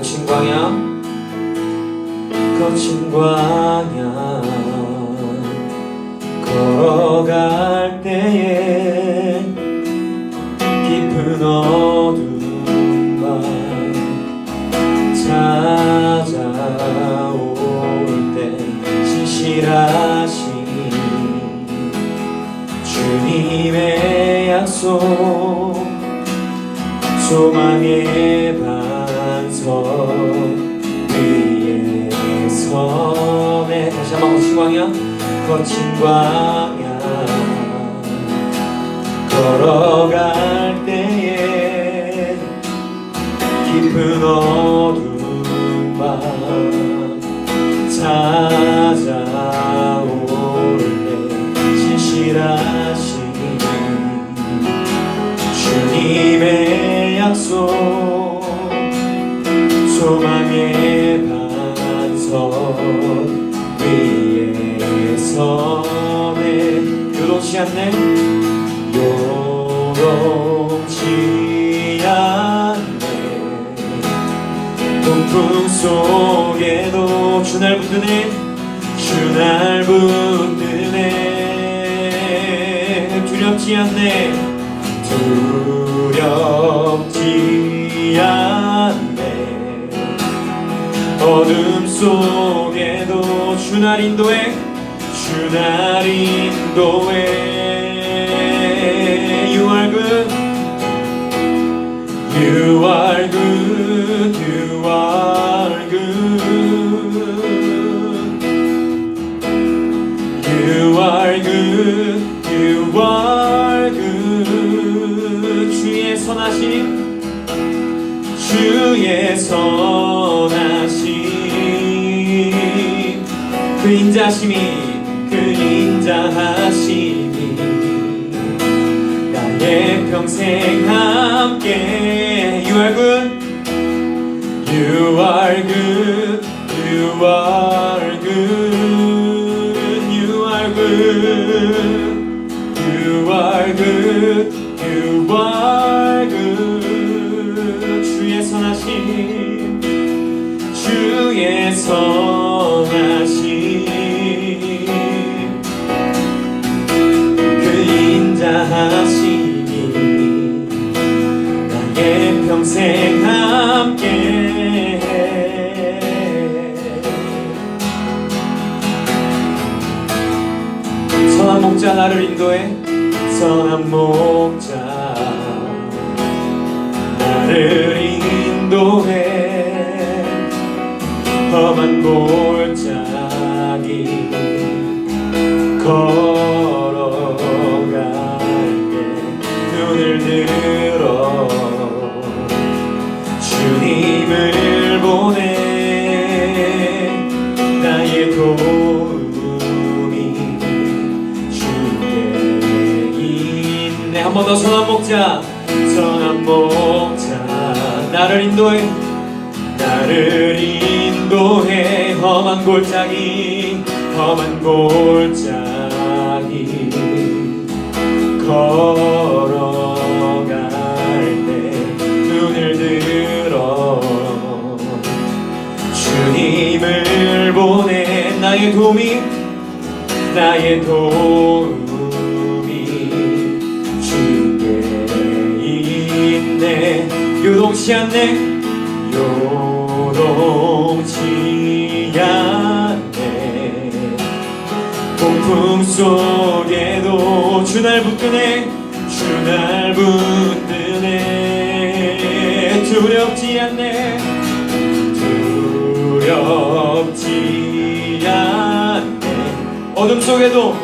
거친 광야 거친 광야 걸어갈 때에 깊은 어둠 밤 찾아올 때 신실하신 주님의 약속 소망의 반석 위에 서네. 다시 한번 거친 광야 거친 광야 걸어갈 때에 깊은 어두운 밤 찾아올 때 신실하신 주님의 약속 소망의 반석 위에 서네. 요동치 않네 요동치 않네. 동풍 속에도 주 날 붙드네 주 날 붙드네. 두렵지 않네 두렵지 않네. 어둠 속에도 주 날 인도해 주 날 인도해. You are good You are good You are good You are good You are good. 주의 선하심 주의 선하심 그 인자심이 그 인자하심이 나의 평생 함께. You are good You are good You are good You are good You are good You are good. 주의 선하심 주의 선하심 그 인자하심이 나의 평생 함께. 선한 목자 나를 인도해 선한 목자 나를 인도해. 험한 골짜기 걸어갈 때 눈을 들어 주님을 보내. 나의 도움이 주께 있네. 한 번 더 선한 목자 선한 목자 나를 인도해 나를 인도해. 험한 골짜기 걸어갈 때 눈을 들어 주님을 보내. 나의 도움이 주께 있네. 요동치 않네 요동치 않네. 폭풍 속에도 주 날 붙드네 주 날 붙드네. 두렵지 않네 두렵지 않네. 어둠 속에도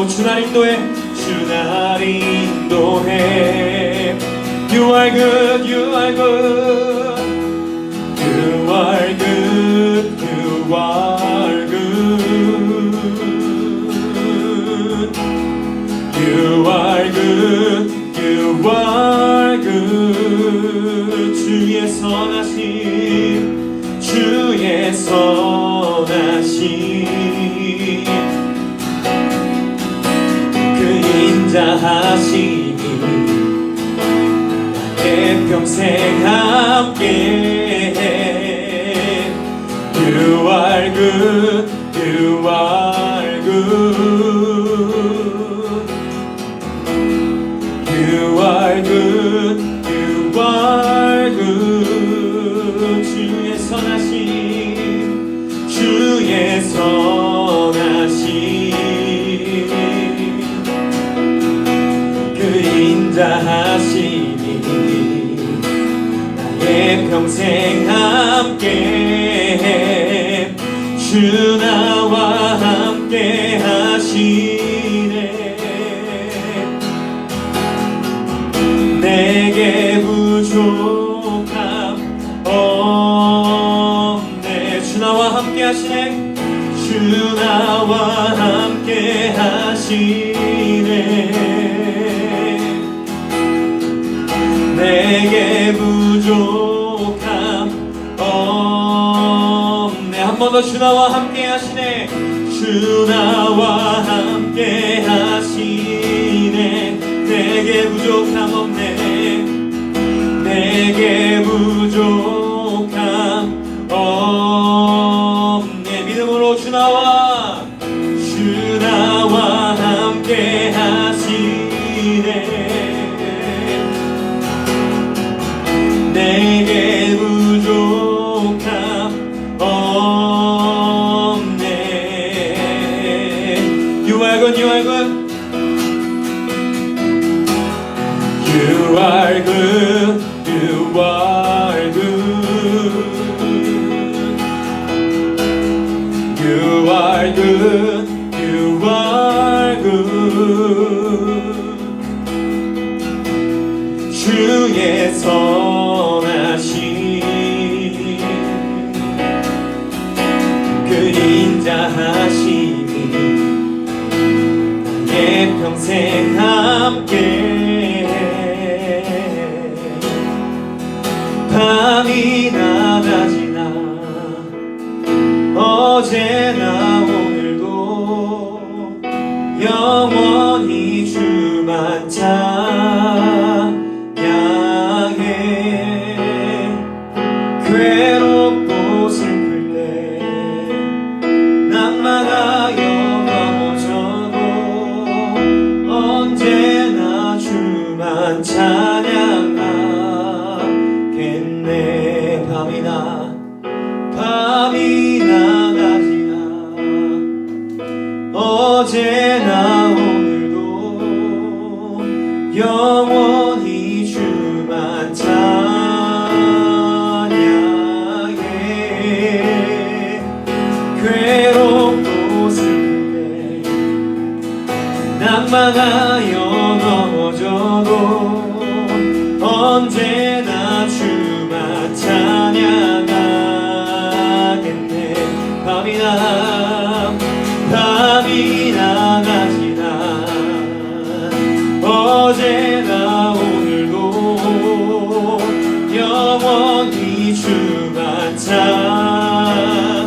주 날 인도해 주 날 인도해. You are good, you are good, you are good, you are good, you are good, you are good. 주의 선하심, 주의 선하심, 그 인자하심이 나의 평생 함께해. You are good, you are good. You are good, you are good. 주의 선하심, 주의 선하심. 인자하시니 나의 평생 함께해. 주 나와 함께 하시네. 내게 부족함 없네. 주 나와 함께 하시네. 주 나와 함께 하시네. 내게 부족함 없네. 한 번 더 주 나와 함께 하시네. 주 나와 함께 하시네. 내게 부족함 없네. 내게 부족함 없네. 믿음으로 주 나와 함께 하시네. 내게 부족함 없네. You are good, you are good. You are good, you are good. You are good, you are good. 주의 선하심 그 인자하심이 나의 평생 함께해. 밤이나 낮이나 어제나 오늘도 영원히 주만 찬양해. 괴롭고 슬플 때 낙망하여 넘어져도 언제나 주만 찬양하겠네. 밤이나 낮이나 어제나 오늘도 영원히 주만 찬양해. 괴롭고 슬플 때 낙망하여 넘어져도 언제나 주만 찬양하겠네. 밤이나 낮이나 어제나 오늘도 영원히 주만 찬양해.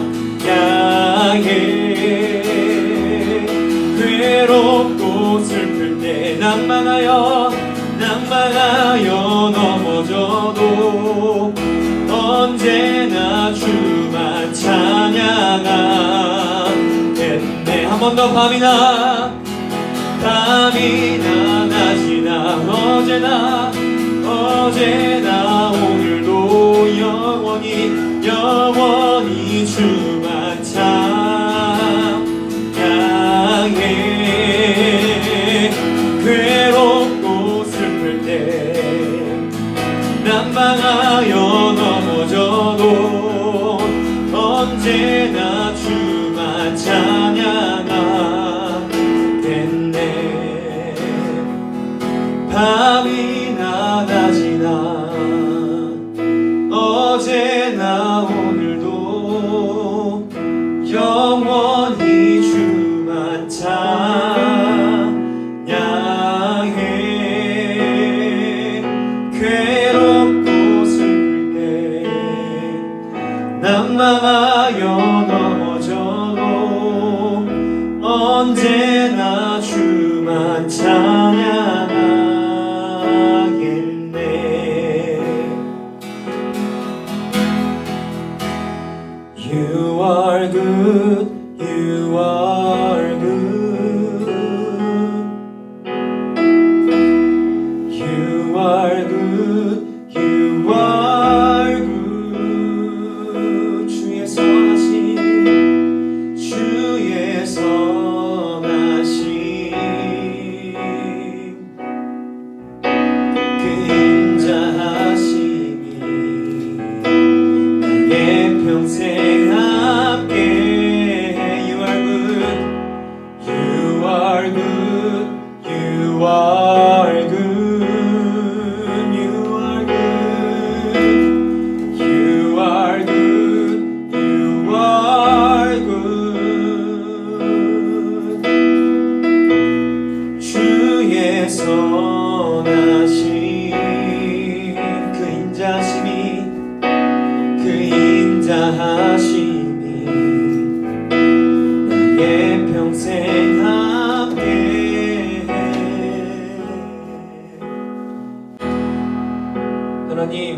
괴롭고 슬플 때 낙망하여 넘어져도 언제나 주만 찬양하겠네. 한 번 더. 밤이나 낮이나 어제나 오늘도 영원히 주만 찬양해. 괴롭고 슬플 때 낙망하여 넘어져도 언제나 주만 찬양하겠네. 밤이나 낮이나 어제나 오늘도 영원히 주만 찬양해. 괴롭고 슬플 때 낙망하여 넘어져도 언제나 주만 찬양하겠네. 선하신 그 인자하심이 그 인자하심이 나의 평생 함께해. 하나님,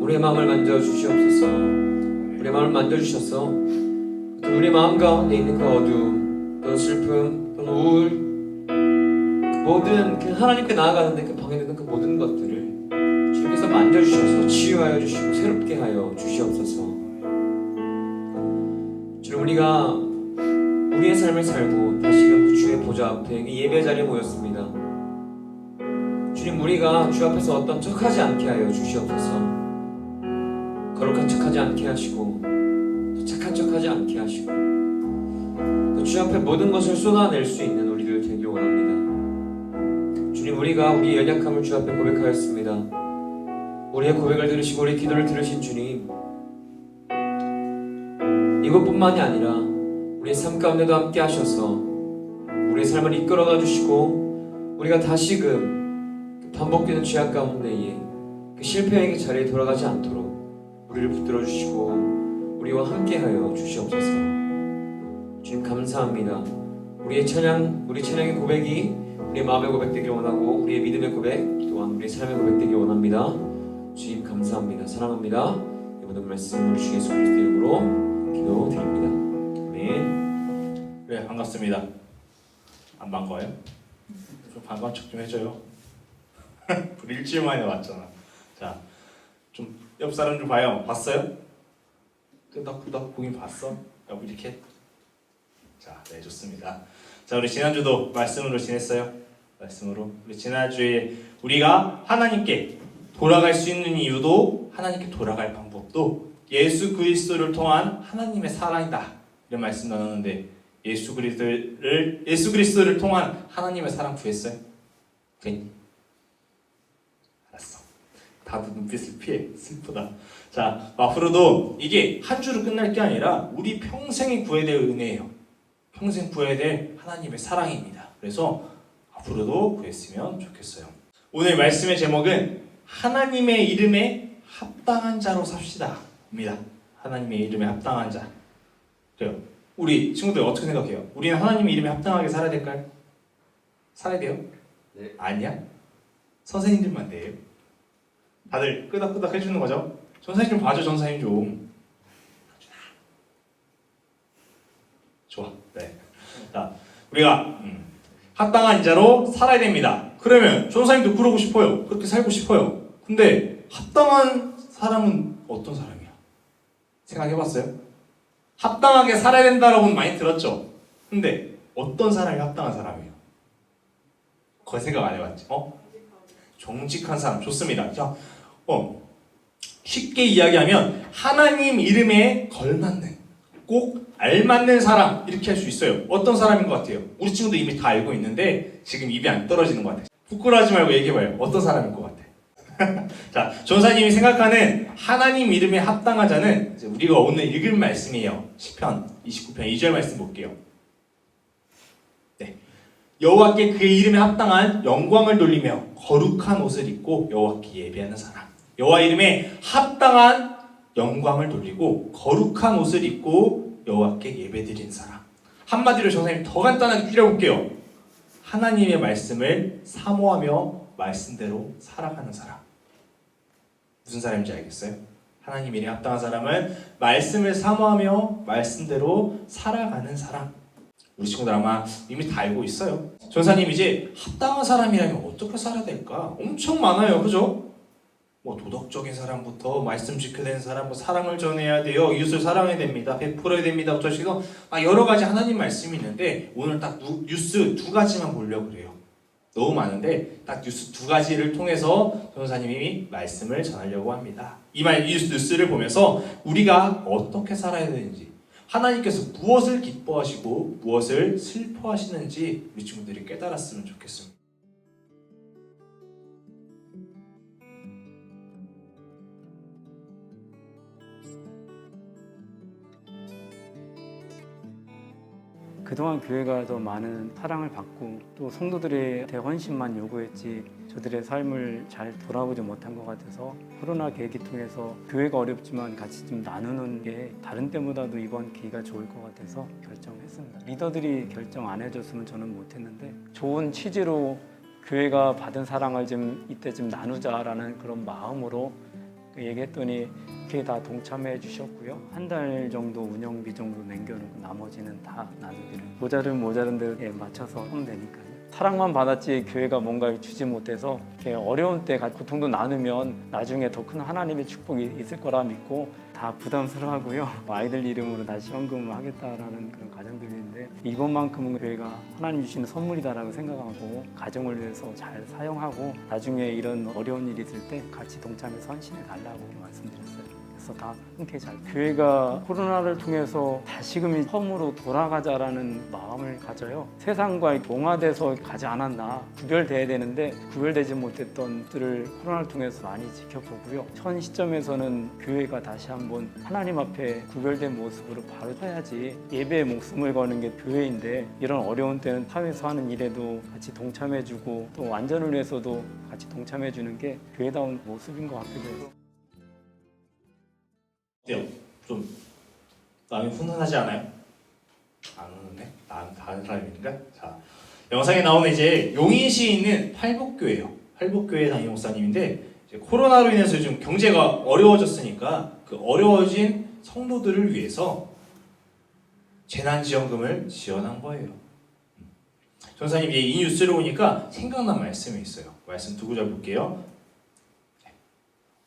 우리의 마음을 만져주시옵소서. 우리의 마음을 만져주셔서 우리의 마음 가운데 있는 그 어두움, 또 슬픔, 또 우울, 그 모든 그 하나님께 나아가는데 그 방해되는 그 모든 것들을 주님께서 만져주셔서 치유하여 주시고 새롭게 하여 주시옵소서. 주님, 우리가 우리의 삶을 살고 다시금 그 주의 보좌 앞에 이 예배 자리에 모였습니다. 주님, 우리가 주 앞에서 어떤 척하지 않게 하여 주시옵소서. 거룩한 척하지 않게 하시고 또 착한 척하지 않게 하시고 또 주 앞에 모든 것을 쏟아낼 수 있는 우리들 되길 원합니다. 주님, 우리가 우리의 연약함을 주 앞에 고백하였습니다. 우리의 고백을 들으시고 우리의 기도를 들으신 주님, 이것뿐만이 아니라 우리의 삶 가운데도 함께 하셔서 우리의 삶을 이끌어가 주시고 우리가 다시금 반복되는 죄악 가운데에 그 실패의 자리에 돌아가지 않도록 우리를 붙들어 주시고 우리와 함께하여 주시옵소서. 주님, 감사합니다. 우리 찬양의 고백이 우리의 마음의 고백 되길 원하고 우리의 믿음의 고백 또한 우리의 삶의 고백 되길 원합니다. 주님, 감사합니다. 사랑합니다. 이 모든 말씀 우리 주 예수 그리스도 이름으로 기도드립니다. 아멘. 네, 반갑습니다. 안 반가워요? 좀 반가운 척 좀 해줘요. 우리 일주일 만에 왔잖아. 자, 좀 옆 사람 좀 봐요. 봤어요? 끄덕끄덕 보긴 봤어? 여기 이렇게. 자, 네, 좋습니다. 자, 우리 지난주도 말씀으로 지냈어요. 말씀으로 우리 지난주에 우리가 하나님께 돌아갈 수 있는 이유도 하나님께 돌아갈 방법도 예수 그리스도를 통한 하나님의 사랑이다, 이런 말씀 나눴는데 예수 그리스도를 통한 하나님의 사랑 구했어요? 구했니? 알았어. 다들 눈빛을 피해. 슬프다. 자, 앞으로도 이게 한 주로 끝날 게 아니라 우리 평생에 구해야 될 은혜예요. 평생 구해야 될 하나님의 사랑입니다. 그래서 앞으로도 구했으면 좋겠어요. 오늘 말씀의 제목은 하나님의 이름에 합당한 자로 삽시다 입니다. 하나님의 이름에 합당한 자. 그래요. 우리 친구들 어떻게 생각해요? 우리는 하나님의 이름에 합당하게 살아야 될까요? 살아야 돼요? 네. 아니야? 선생님들만 돼요. 다들 끄덕끄덕 해주는 거죠? 전사님 좀 봐줘. 전사님 좀. 좋아. 네. 자, 우리가 합당한 자로 살아야 됩니다. 그러면 전사님도 그러고 싶어요. 그렇게 살고 싶어요. 근데 합당한 사람은 어떤 사람이야? 생각해봤어요? 합당하게 살아야 된다라고는 많이 들었죠? 근데 어떤 사람이 합당한 사람이에요? 그거 생각 안 해봤지? 정직한 사람. 좋습니다. 자, 쉽게 이야기하면 하나님 이름에 걸맞는, 꼭 알맞는 사람, 이렇게 할 수 있어요. 어떤 사람인 것 같아요? 우리 친구도 이미 다 알고 있는데 지금 입이 안 떨어지는 것 같아요. 부끄러워하지 말고 얘기해봐요. 어떤 사람인 것 같아요? 자, 전사님이 생각하는 하나님 이름에 합당한 자는 우리가 오늘 읽을 말씀이에요. 시편 29편 2절 말씀 볼게요. 네. 여호와께 그의 이름에 합당한 영광을 돌리며 거룩한 옷을 입고 여호와께 예배하는 사람. 여호와 이름에 합당한 영광을 돌리고 거룩한 옷을 입고 여호와께 예배드린 사람. 한마디로 전사님 더 간단하게 줄여볼게요. 하나님의 말씀을 사모하며 말씀대로 살아가는 사람. 무슨 사람인지 알겠어요? 하나님 이름에 합당한 사람은 말씀을 사모하며 말씀대로 살아가는 사람. 우리 친구들 아마 이미 다 알고 있어요. 전사님, 이제 합당한 사람이라면 어떻게 살아야 될까? 엄청 많아요. 그죠? 뭐 도덕적인 사람부터 말씀 지켜야 되는 사람, 뭐 사랑을 전해야 돼요, 이웃을 사랑해야 됩니다, 베풀어야 됩니다 부터 해서 여러 가지 하나님 말씀이 있는데 오늘 딱 뉴스 두 가지만 보려고 그래요. 너무 많은데 딱 뉴스 두 가지를 통해서 변호사님이 말씀을 전하려고 합니다. 이 뉴스를 보면서 우리가 어떻게 살아야 되는지, 하나님께서 무엇을 기뻐하시고 무엇을 슬퍼하시는지 우리 친구들이 깨달았으면 좋겠습니다. 그동안 교회가 더 많은 사랑을 받고 또 성도들의 대헌신만 요구했지 저들의 삶을 잘 돌아보지 못한 것 같아서 코로나 계기 통해서 교회가 어렵지만 같이 좀 나누는 게 다른 때보다도 이번 기회가 좋을 것 같아서 결정했습니다. 리더들이 결정 안 해줬으면 저는 못했는데 좋은 취지로 교회가 받은 사랑을 좀 이때 좀 나누자라는 그런 마음으로 얘기했더니 이렇게 다 동참해 주셨고요. 한 달 정도 운영비 정도 남겨놓고 나머지는 다 나누기를 모자른 데에 맞춰서 하면 되니까요. 사랑만 받았지 교회가 뭔가 주지 못해서 이렇게 어려운 때 고통도 나누면 나중에 더 큰 하나님의 축복이 있을 거라 믿고 다 부담스러워하고요. 아이들 이름으로 다시 헌금을 하겠다라는 그런 가정들인데 이번만큼은 교회가 하나님 주시는 선물이다라고 생각하고 가정을 위해서 잘 사용하고 나중에 이런 어려운 일이 있을 때 같이 동참해서 헌신해 달라고 말씀드렸어요. 그래서 다 함께 잘 교회가 코로나를 통해서 다시금 처음으로 돌아가자라는 마음을 가져요. 세상과 동화돼서 가지 않았나 구별돼야 되는데 구별되지 못했던 것들을 코로나를 통해서 많이 지켜보고요. 현 시점에서는 교회가 다시 한번 하나님 앞에 구별된 모습으로 바로 서야지 예배에 목숨을 거는 게 교회인데 이런 어려운 때는 사회에서 하는 일에도 같이 동참해주고 또 안전을 위해서도 같이 동참해주는 게 교회다운 모습인 것 같기도 해요. 어때요? 좀 마음이 훈훈하지 않아요? 안 훈훈해? 난 다른 사람인가? 자, 영상에 나오는 이제 용인시에 있는 팔복교회예요. 팔복교회 담임 목사님인데 이제 코로나로 인해서 좀 경제가 어려워졌으니까 그 어려워진 성도들을 위해서 재난지원금을 지원한 거예요. 전사님 이 뉴스를 보니까 생각난 말씀이 있어요. 말씀 두 구절 볼게요.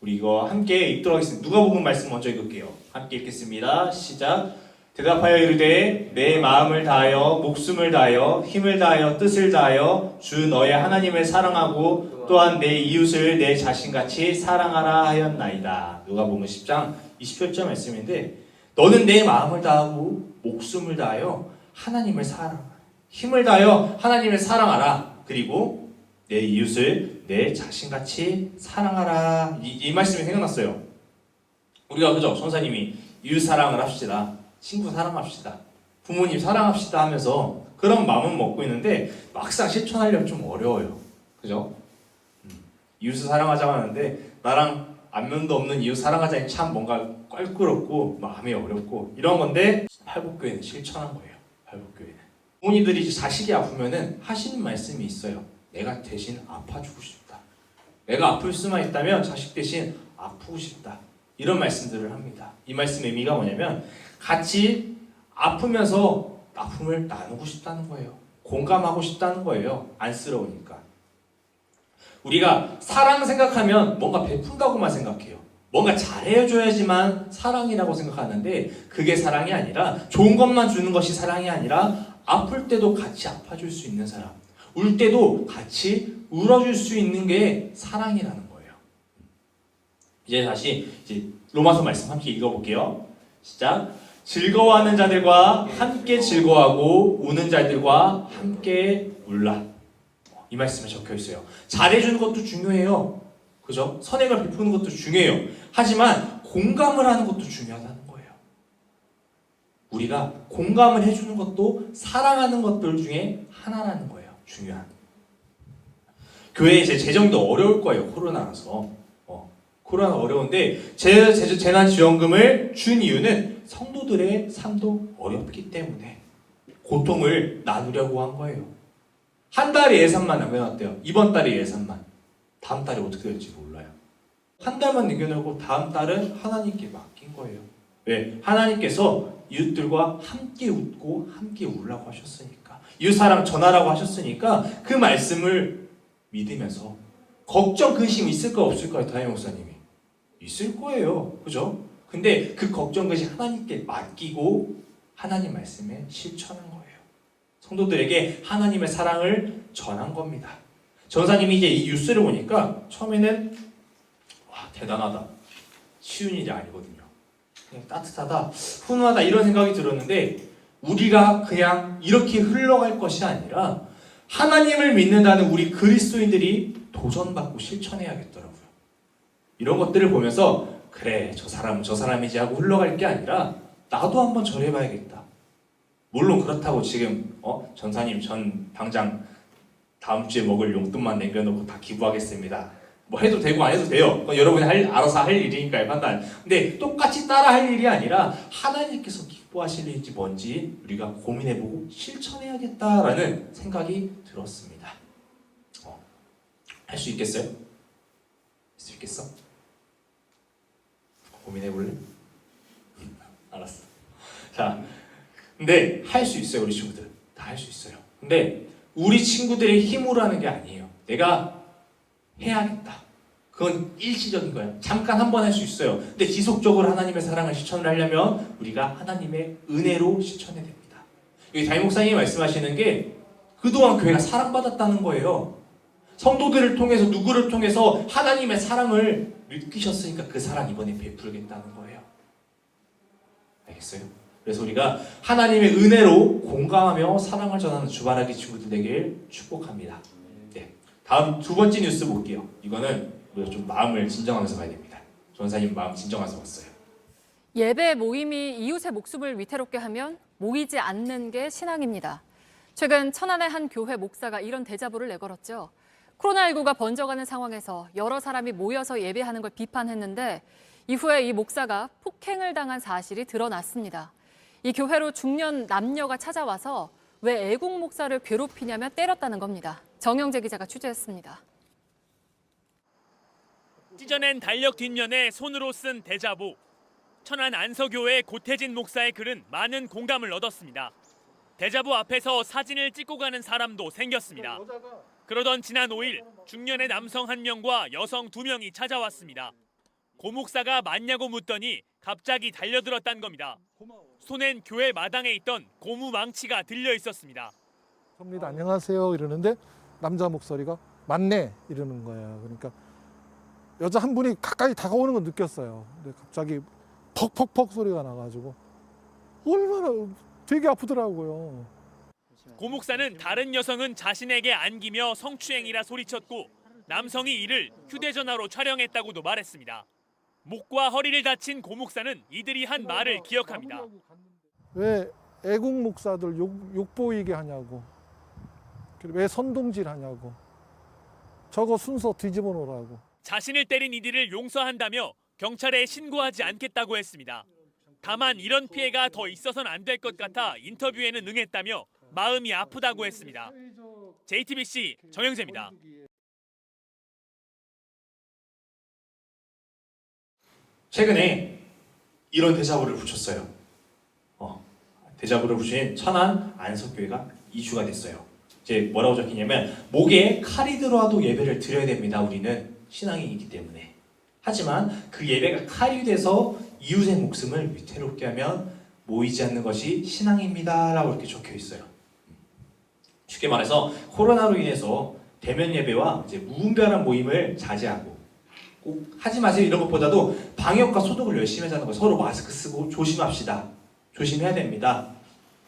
우리 이거 함께 읽도록 하겠습니다. 누가복음 말씀 먼저 읽을게요. 함께 읽겠습니다. 시작. 대답하여 이르되 내 마음을 다하여 목숨을 다하여 힘을 다하여 뜻을 다하여 주 너의 하나님을 사랑하고 또한 내 이웃을 내 자신같이 사랑하라 하였나이다. 누가복음 10장 27절 말씀인데 너는 내 마음을 다하고 목숨을 다하여 하나님을 사랑하라. 힘을 다하여 하나님을 사랑하라. 그리고 내 이웃을 내 자신같이 사랑하라. 이 말씀이 생각났어요. 우리가 그죠? 선사님이 이웃 사랑을 합시다. 친구 사랑합시다. 부모님 사랑합시다 하면서 그런 마음은 먹고 있는데 막상 실천하려면 좀 어려워요. 그죠? 이웃을 사랑하자고 하는데 나랑 안면도 없는 이웃 사랑하자니 참 뭔가 껄끄럽고 마음이 어렵고 이런 건데 팔복교회는 실천한 거예요. 팔복교회는. 부모님들이 자식이 아프면은 하시는 말씀이 있어요. 내가 대신 아파주고 싶다. 내가 아플 수만 있다면 자식 대신 아프고 싶다. 이런 말씀들을 합니다. 이 말씀의 의미가 뭐냐면 같이 아프면서 아픔을 나누고 싶다는 거예요. 공감하고 싶다는 거예요. 안쓰러우니까. 우리가 사랑 생각하면 뭔가 베푼다고만 생각해요. 뭔가 잘해줘야지만 사랑이라고 생각하는데 그게 사랑이 아니라 좋은 것만 주는 것이 사랑이 아니라 아플 때도 같이 아파줄 수 있는 사람, 울 때도 같이 울어줄 수 있는 게 사랑이라는 거예요. 이제 다시 로마서 말씀 함께 읽어볼게요. 시작. 즐거워하는 자들과 함께 즐거워하고 우는 자들과 함께 울라. 이 말씀에 적혀 있어요. 잘해주는 것도 중요해요. 그죠? 선행을 베푸는 것도 중요해요. 하지만 공감을 하는 것도 중요하다는 거예요. 우리가 공감을 해주는 것도 사랑하는 것들 중에 하나라는 거예요. 중요한. 교회 이제 재정도 어려울 거예요. 코로나라서. 코로나 어려운데 재난지원금을 준 이유는 성도들의 삶도 어렵기 때문에 고통을 나누려고 한 거예요. 한 달에 예산만 남겨놨대요. 이번 달에 예산만. 다음 달에 어떻게 될지 몰라요. 한 달만 남겨놓고 다음 달은 하나님께 맡긴 거예요. 왜? 하나님께서 이웃들과 함께 웃고 함께 울라고 하셨으니까. 이웃사랑 전하라고 하셨으니까 그 말씀을 믿으면서 걱정, 근심 있을까 없을까요? 담임 목사님이. 있을 거예요. 그죠? 근데 그 걱정, 근심 하나님께 맡기고 하나님 말씀에 실천한 거예요. 성도들에게 하나님의 사랑을 전한 겁니다. 전사님이 이제 이 뉴스를 보니까 처음에는 와 대단하다. 쉬운 일이 아니거든요. 그냥 따뜻하다, 훈훈하다 이런 생각이 들었는데 우리가 그냥 이렇게 흘러갈 것이 아니라 하나님을 믿는다는 우리 그리스도인들이 도전받고 실천해야겠더라고요. 이런 것들을 보면서 그래 저 사람은 저 사람이지 하고 흘러갈 게 아니라 나도 한번 절해봐야겠다. 물론 그렇다고 지금 전사님 전 당장 다음 주에 먹을 용돈만 남겨놓고 다 기부하겠습니다. 뭐 해도 되고 안 해도 돼요. 그건 여러분이 알아서 할 일이니까요, 판단. 근데 똑같이 따라 할 일이 아니라 하나님께서 기뻐하실 일인지 뭔지 우리가 고민해보고 실천해야겠다라는 생각이 들었습니다. 할 수 있겠어요? 할 수 있겠어? 고민해볼래? 알았어. 자, 근데 할 수 있어요, 우리 친구들. 다 할 수 있어요. 근데 우리 친구들의 힘으로 하는 게 아니에요. 내가 해야겠다. 그건 일시적인 거예요. 잠깐 한 번 할 수 있어요. 근데 지속적으로 하나님의 사랑을 실천을 하려면 우리가 하나님의 은혜로 실천해야 됩니다. 여기 담임 목사님이 말씀하시는 게 그동안 교회가 사랑받았다는 거예요. 성도들을 통해서 누구를 통해서 하나님의 사랑을 느끼셨으니까 그 사랑 이번에 베풀겠다는 거예요. 알겠어요? 그래서 우리가 하나님의 은혜로 공감하며 사랑을 전하는 주바라기 친구들 되길 축복합니다. 네. 다음 두 번째 뉴스 볼게요. 이거는 우리가 좀 마음을 진정하면서 봐야 됩니다. 전사님 마음 진정하면서 봤어요. 예배 모임이 이웃의 목숨을 위태롭게 하면 모이지 않는 게 신앙입니다. 최근 천안의 한 교회 목사가 이런 대자보를 내걸었죠. 코로나19가 번져가는 상황에서 여러 사람이 모여서 예배하는 걸 비판했는데 이후에 이 목사가 폭행을 당한 사실이 드러났습니다. 이 교회로 중년 남녀가 찾아와서 왜 애국 목사를 괴롭히냐며 때렸다는 겁니다. 정영재 기자가 취재했습니다. 찢어낸 달력 뒷면에 손으로 쓴 대자보. 천안 안서교회 고태진 목사의 글은 많은 공감을 얻었습니다. 대자보 앞에서 사진을 찍고 가는 사람도 생겼습니다. 그러던 지난 5일 중년의 남성 1명과 여성 2명이 찾아왔습니다. 고 목사가 맞냐고 묻더니 갑자기 달려들었단 겁니다. 손엔 교회 마당에 있던 고무 망치가 들려 있었습니다. 접니다. 안녕하세요 이러는데 남자 목소리가 맞네 이러는 거예요. 그러니까 여자 한 분이 가까이 다가오는 걸 느꼈어요. 근데 갑자기 퍽퍽퍽 소리가 나가지고 얼마나 되게 아프더라고요. 고 목사는 다른 여성은 자신에게 안기며 성추행이라 소리쳤고 남성이 이를 휴대전화로 촬영했다고도 말했습니다. 목과 허리를 다친 고 목사는 이들이 한 말을 기억합니다. 왜 애국 목사들 욕보이게 하냐고, 왜 선동질 하냐고, 저거 순서 뒤집어 놓으라고. 자신을 때린 이들을 용서한다며 경찰에 신고하지 않겠다고 했습니다. 다만 이런 피해가 더 있어서는 안 될 것 같아 인터뷰에는 응했다며 마음이 아프다고 했습니다. JTBC 정영재입니다. 최근에 이런 대자보를 붙였어요. 대자보를 붙인 천안 안석교회가 이슈가 됐어요. 이제 뭐라고 적히냐면 목에 칼이 들어와도 예배를 드려야 됩니다. 우리는 신앙인이기 때문에. 하지만 그 예배가 칼이 돼서 이웃의 목숨을 위태롭게 하면 모이지 않는 것이 신앙입니다. 라고 이렇게 적혀 있어요. 쉽게 말해서 코로나로 인해서 대면 예배와 이제 무분별한 모임을 자제하고 꼭 하지 마세요 이런 것보다도 방역과 소독을 열심히 하자는 거, 서로 마스크 쓰고 조심합시다. 조심해야 됩니다.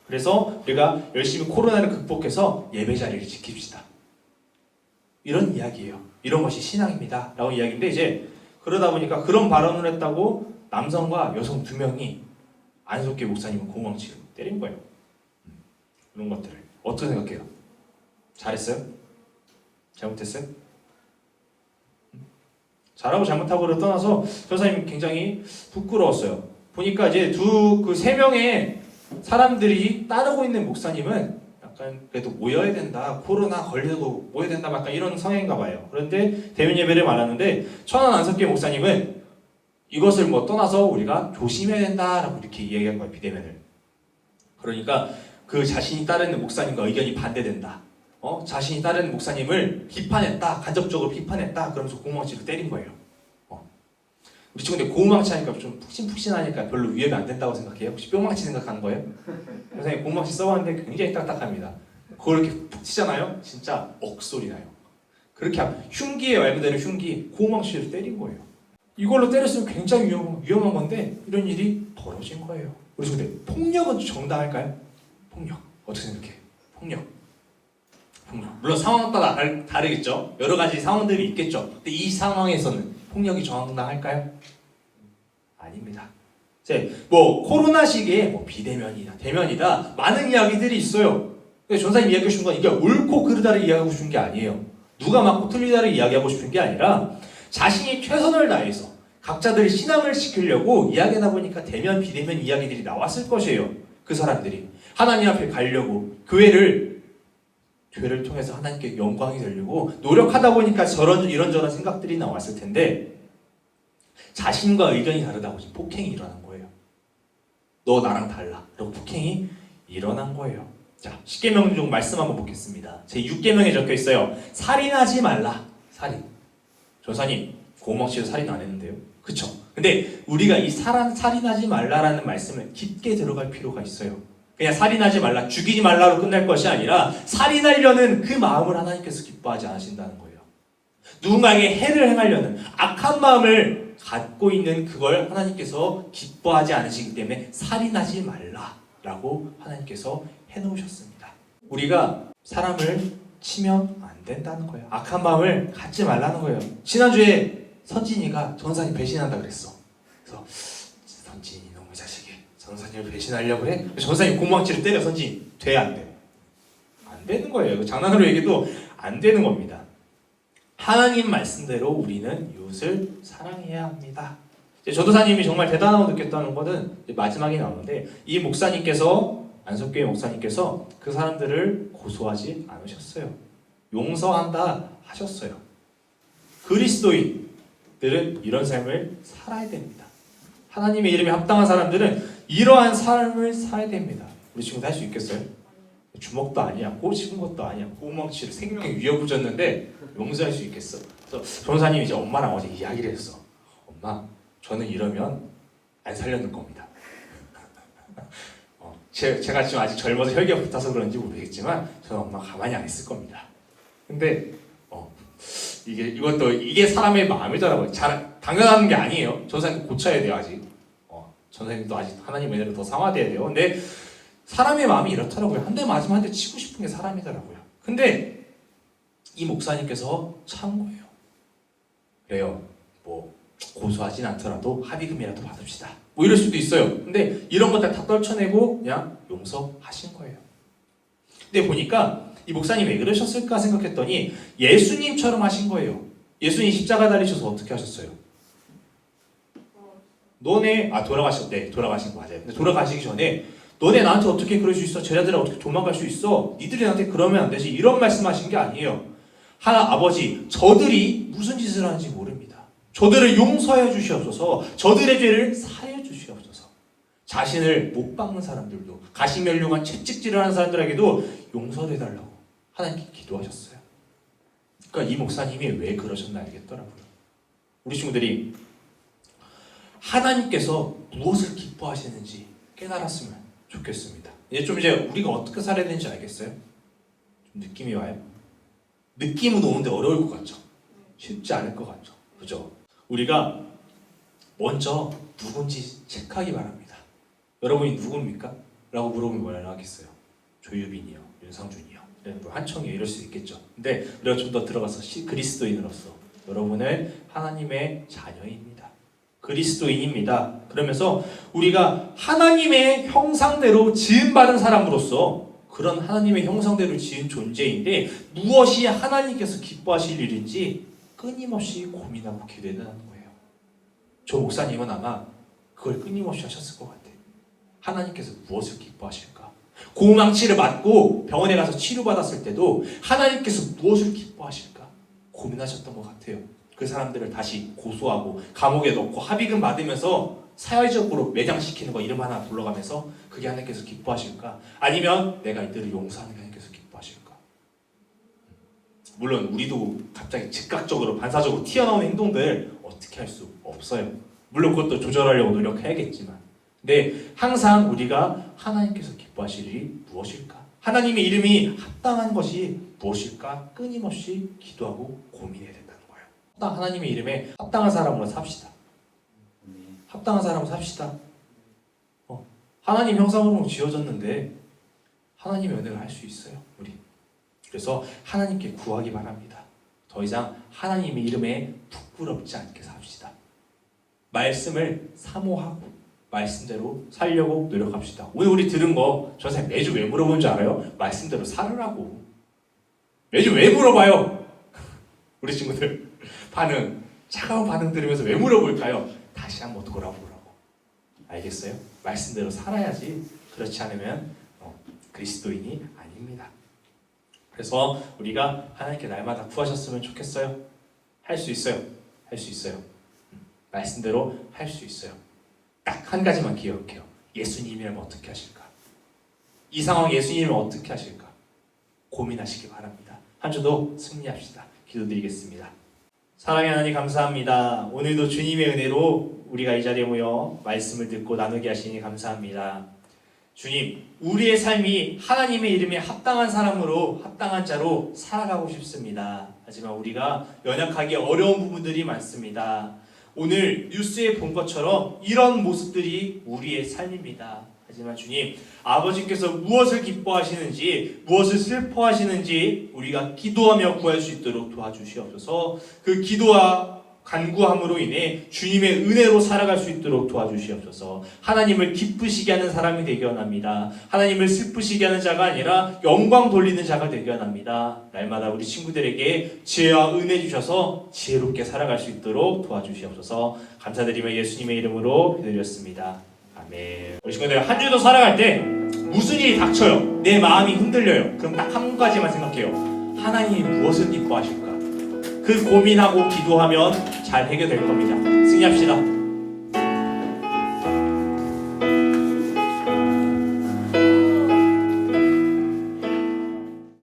그래서 우리가 열심히 코로나를 극복해서 예배 자리를 지킵시다. 이런 이야기예요. 이런 것이 신앙입니다. 라고 이야기인데 이제 그러다 보니까 그런 발언을 했다고 남성과 여성 2명이 안석기 목사님은 공황치료 때린 거예요. 이런 것들을 어떻게 생각해요? 잘했어요? 잘못했어요? 잘하고 잘못하고를 떠나서 전사님 굉장히 부끄러웠어요. 보니까 이제 그 3명의 사람들이 따르고 있는 목사님은 약간 그래도 모여야 된다. 코로나 걸려도 모여야 된다. 약간 이런 성향인가 봐요. 그런데 대면 예배를 말하는데 천안 안석기 목사님은 이것을 뭐 떠나서 우리가 조심해야 된다라고 이렇게 이야기한 거예요. 비대면을. 그러니까 그 자신이 따르는 목사님과 의견이 반대된다. 자신이 따르는 목사님을 비판했다. 간접적으로 비판했다. 그러면서 공망치를 때린 거예요. 우리 친구 근데 공망치 하니까 좀 푹신푹신하니까 별로 위협이 안 된다고 생각해요? 혹시 뿅망치 생각하는 거예요? 선생님 공망치 써봤는데 굉장히 딱딱합니다. 그걸 이렇게 푹 치잖아요? 진짜 억소리 나요. 그렇게 흉기에 말 그대로 흉기, 공망치를 때린 거예요. 이걸로 때렸으면 굉장히 위험한 건데 이런 일이 벌어진 거예요. 우리 친구들 폭력은 정당할까요? 폭력 어떻게 생각해? 폭력. 물론 상황 따라 다르겠죠. 여러 가지 상황들이 있겠죠. 근데 이 상황에서는 폭력이 정당할까요? 아닙니다. 뭐 코로나 시기에 뭐 비대면이다, 대면이다 많은 이야기들이 있어요. 근데 전사님 이야기해 주신 건 이게 옳고 그르다를 이야기하고 싶은 게 아니에요. 누가 맞고 틀리다를 이야기하고 싶은 게 아니라 자신이 최선을 다해서 각자들의 신앙을 지키려고 이야기하다 보니까 대면 비대면 이야기들이 나왔을 것이에요. 그 사람들이 하나님 앞에 가려고 교회를 통해서 하나님께 영광이 되려고 노력하다 보니까 이런저런 생각들이 나왔을 텐데 자신과 의견이 다르다 보니 폭행이 일어난 거예요. 너 나랑 달라. 그리고 폭행이 일어난 거예요. 자, 10계명 중 말씀 한번 보겠습니다. 제 6계명에 적혀 있어요. 살인하지 말라. 살인. 전사님, 고막 씨도 살인 안 했는데요. 그쵸? 근데 우리가 이 살인하지 말라라는 말씀을 깊게 들어갈 필요가 있어요. 그냥 살인하지 말라, 죽이지 말라로 끝날 것이 아니라 살인하려는 그 마음을 하나님께서 기뻐하지 않으신다는 거예요. 누군가에게 해를 행하려는 악한 마음을 갖고 있는 그걸 하나님께서 기뻐하지 않으시기 때문에 살인하지 말라라고 하나님께서 해놓으셨습니다. 우리가 사람을 치면 안 된다는 거예요. 악한 마음을 갖지 말라는 거예요. 지난주에 선진이가 전사님 배신한다 그랬어. 그래서 선진이 너무 자식이 전사님을 배신하려고 해? 전사님 공망치를 때려. 선진이 돼? 안 돼? 안 되는 거예요. 장난으로 얘기해도 안 되는 겁니다. 하나님 말씀대로 우리는 이웃을 사랑해야 합니다. 전도사님이 정말 대단하고 느꼈다는 것은 마지막에 나오는데 이 목사님께서 안석교회 목사님께서 그 사람들을 고소하지 않으셨어요. 용서한다 하셨어요. 그리스도인들은 이런 삶을 살아야 됩니다. 하나님의 이름에 합당한 사람들은 이러한 삶을 살아야 됩니다. 우리 친구도 할 수 있겠어요? 주먹도 아니야, 꼬집은 것도 아니야, 고망치를 생명에 위협을 용서할 수 있겠어? 그래서 전사님이 이제 엄마랑 어제 이야기를 했어. 엄마, 저는 이러면 안 살려는 겁니다. 제가 지금 아직 젊어서 혈기가 붙어서 그런지 모르겠지만 저는 엄마 가만히 안 있을 겁니다. 근데 이게 사람의 마음이더라고요. 당연한 게 아니에요. 전사님 고쳐야 돼요 아직. 전사님도 아직 하나님 은혜로 더 상화돼야 돼요. 근데 사람의 마음이 이렇더라고요. 한 대 맞으면 한 대 치고 싶은 게 사람이더라고요. 근데 이 목사님께서 참 거예요. 그래요. 뭐 고소하진 않더라도 합의금이라도 받읍시다. 뭐 이럴 수도 있어요. 근데 이런 것들 다 떨쳐내고 그냥 용서하신 거예요. 근데 보니까 이 목사님 왜 그러셨을까 생각했더니 예수님처럼 하신 거예요. 예수님 십자가 달리셔서 어떻게 하셨어요? 돌아가신 거 맞아요. 근데 돌아가시기 전에 너네 나한테 어떻게 그럴 수 있어? 제자들아 어떻게 도망갈 수 있어? 니들이 나한테 그러면 안 되지. 이런 말씀하신 게 아니에요. 아버지, 저들이 무슨 짓을 하는지 모릅니다. 저들을 용서해 주시옵소서. 저들의 죄를 사해 주시옵소서. 자신을 못 박는 사람들도, 가시면류관 채찍질을 하는 사람들에게도 용서해 달라고 하나님께 기도하셨어요. 그러니까 이 목사님이 왜 그러셨나 알겠더라고요. 우리 친구들이 하나님께서 무엇을 기뻐하시는지 깨달았으면 좋겠습니다. 이제 우리가 어떻게 살아야 되는지 알겠어요? 좀 느낌이 와요? 느낌은 오는데 어려울 것 같죠? 쉽지 않을 것 같죠? 그죠? 우리가 먼저 누군지 체크하기 바랍니다. 여러분이 누굽니까? 라고 물어보면 뭐라고 하겠어요? 조유빈이요, 윤상준이요, 뭐 한청이요 이럴 수 있겠죠. 근데 우리가 좀 더 들어가서 그리스도인으로서 여러분은 하나님의 자녀입니다. 그리스도인입니다. 그러면서 우리가 하나님의 형상대로 지음받은 사람으로서 그런 하나님의 형상대로 지은 존재인데 무엇이 하나님께서 기뻐하실 일인지 끊임없이 고민하고 기도해야 하는 거예요. 저 목사님은 아마 그걸 끊임없이 하셨을 것 같아요. 하나님께서 무엇을 기뻐하실까? 고망치를 맞고 병원에 가서 치료받았을 때도 하나님께서 무엇을 기뻐하실까? 고민하셨던 것 같아요. 그 사람들을 다시 고소하고 감옥에 넣고 합의금 받으면서 사회적으로 매장시키는 거 이름 하나 불러가면서 그게 하나님께서 기뻐하실까? 아니면 내가 이들을 용서하는 게 하나님께서 기뻐하실까? 물론 우리도 갑자기 즉각적으로 반사적으로 튀어나오는 행동들 어떻게 할 수 없어요. 물론 그것도 조절하려고 노력해야겠지만 근데 항상 우리가 하나님께서 기뻐하실 일이 무엇일까? 하나님의 이름이 합당한 것이 무엇일까? 끊임없이 기도하고 고민해야 된다는 거예요. 하나님의 이름에 합당한 사람으로 삽시다. 합당한 사람으로 삽시다. 하나님 형상으로 지어졌는데 하나님의 은혜를 할 수 있어요. 우리. 그래서 하나님께 구하기 바랍니다. 더 이상 하나님의 이름에 부끄럽지 않게 삽시다. 말씀을 사모하고 말씀대로 살려고 노력합시다. 오늘 우리 들은 거 저 선생님 매주 왜 물어본 줄 알아요? 말씀대로 살으라고. 매주 왜 물어봐요? 우리 친구들 반응, 차가운 반응 들으면서 왜 물어볼까요? 다시 한번 돌아보라고. 알겠어요? 말씀대로 살아야지. 그렇지 않으면 그리스도인이 아닙니다. 그래서 우리가 하나님께 날마다 구하셨으면 좋겠어요. 할 수 있어요. 할 수 있어요. 말씀대로 할 수 있어요. 딱 한 가지만 기억해요. 예수님이라면 어떻게 하실까? 이 상황 예수님이면 어떻게 하실까? 고민하시기 바랍니다. 한 주도 승리합시다. 기도드리겠습니다. 사랑의 하나님 감사합니다. 오늘도 주님의 은혜로 우리가 이 자리에 모여 말씀을 듣고 나누게 하시니 감사합니다. 주님, 우리의 삶이 하나님의 이름에 합당한 사람으로, 합당한 자로 살아가고 싶습니다. 하지만 우리가 연약하기 어려운 부분들이 많습니다. 오늘 뉴스에 본 것처럼 이런 모습들이 우리의 삶입니다. 하지만 주님, 아버지께서 무엇을 기뻐하시는지, 무엇을 슬퍼하시는지 우리가 기도하며 구할 수 있도록 도와주시옵소서. 그 기도와 간구함으로 인해 주님의 은혜로 살아갈 수 있도록 도와주시옵소서. 하나님을 기쁘시게 하는 사람이 되기 원합니다. 하나님을 슬프시게 하는 자가 아니라 영광 돌리는 자가 되기 원합니다. 날마다 우리 친구들에게 지혜와 은혜 주셔서 지혜롭게 살아갈 수 있도록 도와주시옵소서. 감사드리며 예수님의 이름으로 기도드렸습니다. 아멘. 우리 친구들 한 주도 살아갈 때 무슨 일이 닥쳐요? 내 마음이 흔들려요. 그럼 딱 한 가지만 생각해요. 하나님이 무엇을 기뻐하실까? 그 고민하고 기도하면 잘 해결될 겁니다. 승리합시다.